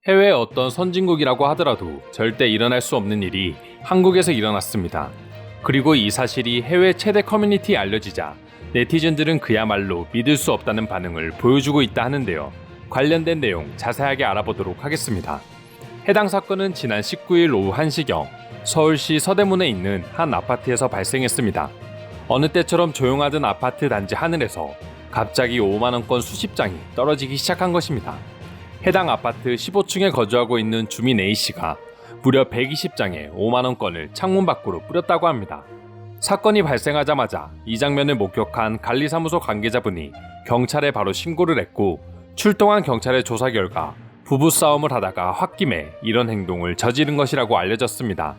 해외 어떤 선진국이라고 하더라도 절대 일어날 수 없는 일이 한국에서 일어났습니다. 그리고 이 사실이 해외 최대 커뮤니티에 알려지자 네티즌들은 그야말로 믿을 수 없다는 반응을 보여주고 있다 하는데요. 관련된 내용 자세하게 알아보도록 하겠습니다. 해당 사건은 지난 19일 오후 1시경 서울시 서대문에 있는 한 아파트에서 발생했습니다. 어느 때처럼 조용하던 아파트 단지 하늘에서 갑자기 5만원권 수십 장이 떨어지기 시작한 것입니다. 해당 아파트 15층에 거주하고 있는 주민 A씨가 무려 120장의 5만원권을 창문 밖으로 뿌렸다고 합니다. 사건이 발생하자마자 이 장면을 목격한 관리사무소 관계자분이 경찰에 바로 신고를 했고, 출동한 경찰의 조사 결과 부부싸움을 하다가 홧김에 이런 행동을 저지른 것이라고 알려졌습니다.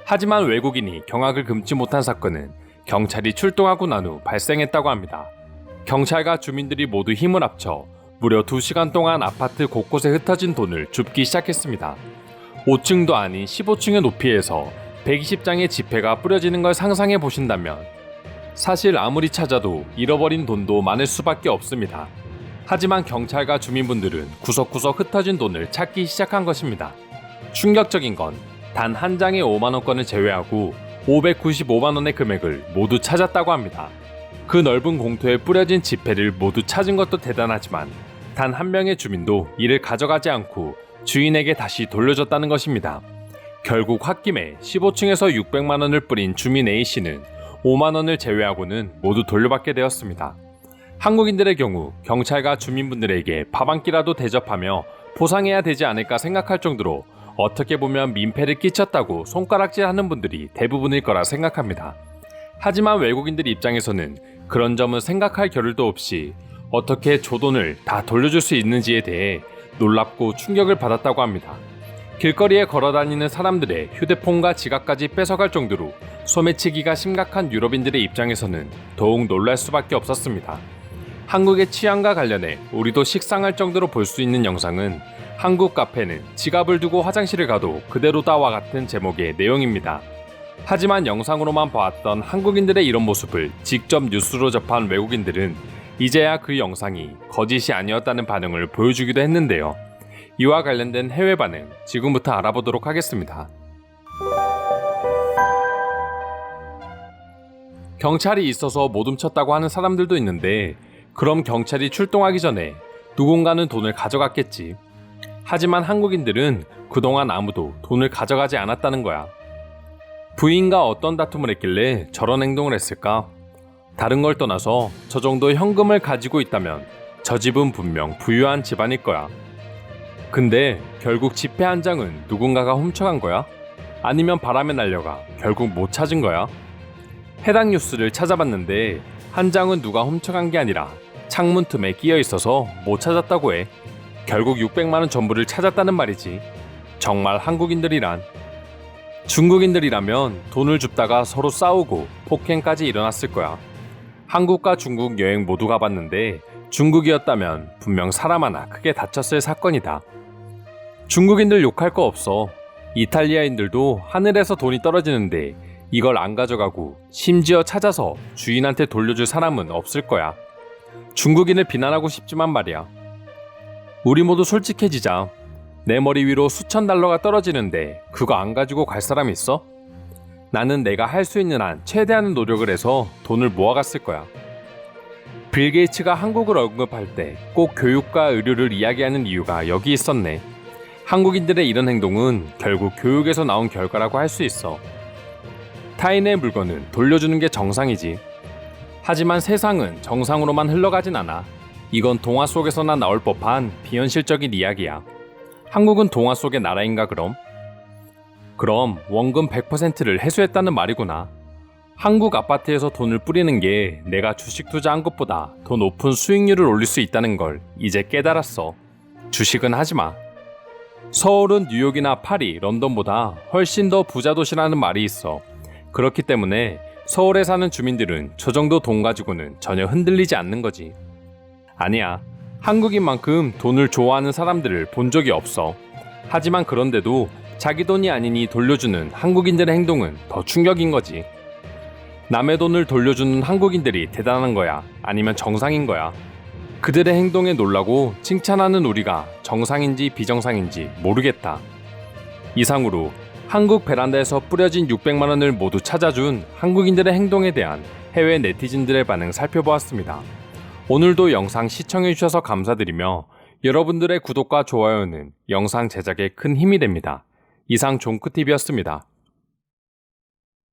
하지만 외국인이 경악을 금치 못한 사건은 경찰이 출동하고 난 후 발생했다고 합니다. 경찰과 주민들이 모두 힘을 합쳐 무려 2시간 동안 아파트 곳곳에 흩어진 돈을 줍기 시작했습니다. 5층도 아닌 15층의 높이에서 120장의 지폐가 뿌려지는 걸 상상해 보신다면 사실 아무리 찾아도 잃어버린 돈도 많을 수밖에 없습니다. 하지만 경찰과 주민분들은 구석구석 흩어진 돈을 찾기 시작한 것입니다. 충격적인 건 단 한 장의 5만원권을 제외하고 595만원의 금액을 모두 찾았다고 합니다. 그 넓은 공터에 뿌려진 지폐를 모두 찾은 것도 대단하지만 단 한 명의 주민도 이를 가져가지 않고 주인에게 다시 돌려줬다는 것입니다. 결국 홧김에 15층에서 600만원을 뿌린 주민 A씨는 5만원을 제외하고는 모두 돌려받게 되었습니다. 한국인들의 경우 경찰과 주민분들에게 밥 한 끼라도 대접하며 보상해야 되지 않을까 생각할 정도로 어떻게 보면 민폐를 끼쳤다고 손가락질하는 분들이 대부분일 거라 생각합니다. 하지만 외국인들 입장에서는 그런 점은 생각할 겨를도 없이 어떻게 조돈을 다 돌려줄 수 있는지에 대해 놀랍고 충격을 받았다고 합니다. 길거리에 걸어다니는 사람들의 휴대폰과 지갑까지 뺏어갈 정도로 소매치기가 심각한 유럽인들의 입장에서는 더욱 놀랄 수밖에 없었습니다. 한국의 치안과 관련해 우리도 식상할 정도로 볼 수 있는 영상은 한국 카페는 지갑을 두고 화장실을 가도 그대로다와 같은 제목의 내용입니다. 하지만 영상으로만 보았던 한국인들의 이런 모습을 직접 뉴스로 접한 외국인들은 이제야 그 영상이 거짓이 아니었다는 반응을 보여주기도 했는데요. 이와 관련된 해외 반응 지금부터 알아보도록 하겠습니다. 경찰이 있어서 못 훔쳤다고 하는 사람들도 있는데, 그럼 경찰이 출동하기 전에 누군가는 돈을 가져갔겠지. 하지만 한국인들은 그동안 아무도 돈을 가져가지 않았다는 거야. 부인과 어떤 다툼을 했길래 저런 행동을 했을까? 다른 걸 떠나서 저 정도 현금을 가지고 있다면 저 집은 분명 부유한 집안일 거야. 근데 결국 지폐 한 장은 누군가가 훔쳐간 거야? 아니면 바람에 날려가 결국 못 찾은 거야? 해당 뉴스를 찾아봤는데 한 장은 누가 훔쳐간 게 아니라 창문 틈에 끼어 있어서 못 찾았다고 해. 결국 600만원 전부를 찾았다는 말이지. 정말 한국인들이란. 중국인들이라면 돈을 줍다가 서로 싸우고 폭행까지 일어났을 거야. 한국과 중국 여행 모두 가봤는데 중국이었다면 분명 사람 하나 크게 다쳤을 사건이다. 중국인들 욕할 거 없어. 이탈리아인들도 하늘에서 돈이 떨어지는데 이걸 안 가져가고 심지어 찾아서 주인한테 돌려줄 사람은 없을 거야. 중국인을 비난하고 싶지만 말이야. 우리 모두 솔직해지자. 내 머리 위로 수천 달러가 떨어지는데 그거 안 가지고 갈 사람 있어? 나는 내가 할 수 있는 한 최대한의 노력을 해서 돈을 모아갔을 거야. 빌 게이츠가 한국을 언급할 때 꼭 교육과 의료를 이야기하는 이유가 여기 있었네. 한국인들의 이런 행동은 결국 교육에서 나온 결과라고 할 수 있어. 타인의 물건은 돌려주는 게 정상이지. 하지만 세상은 정상으로만 흘러가진 않아. 이건 동화 속에서나 나올 법한 비현실적인 이야기야. 한국은 동화 속의 나라인가 그럼? 그럼 원금 100%를 회수했다는 말이구나. 한국 아파트에서 돈을 뿌리는 게 내가 주식 투자한 것보다 더 높은 수익률을 올릴 수 있다는 걸 이제 깨달았어. 주식은 하지 마. 서울은 뉴욕이나 파리, 런던보다 훨씬 더 부자 도시라는 말이 있어. 그렇기 때문에 서울에 사는 주민들은 저 정도 돈 가지고는 전혀 흔들리지 않는 거지. 아니야. 한국인만큼 돈을 좋아하는 사람들을 본 적이 없어. 하지만 그런데도 자기 돈이 아니니 돌려주는 한국인들의 행동은 더 충격인 거지. 남의 돈을 돌려주는 한국인들이 대단한 거야? 아니면 정상인 거야? 그들의 행동에 놀라고 칭찬하는 우리가 정상인지 비정상인지 모르겠다. 이상으로 한국 베란다에서 뿌려진 600만 원을 모두 찾아준 한국인들의 행동에 대한 해외 네티즌들의 반응 살펴보았습니다. 오늘도 영상 시청해주셔서 감사드리며 여러분들의 구독과 좋아요는 영상 제작에 큰 힘이 됩니다. 이상 종크TV였습니다.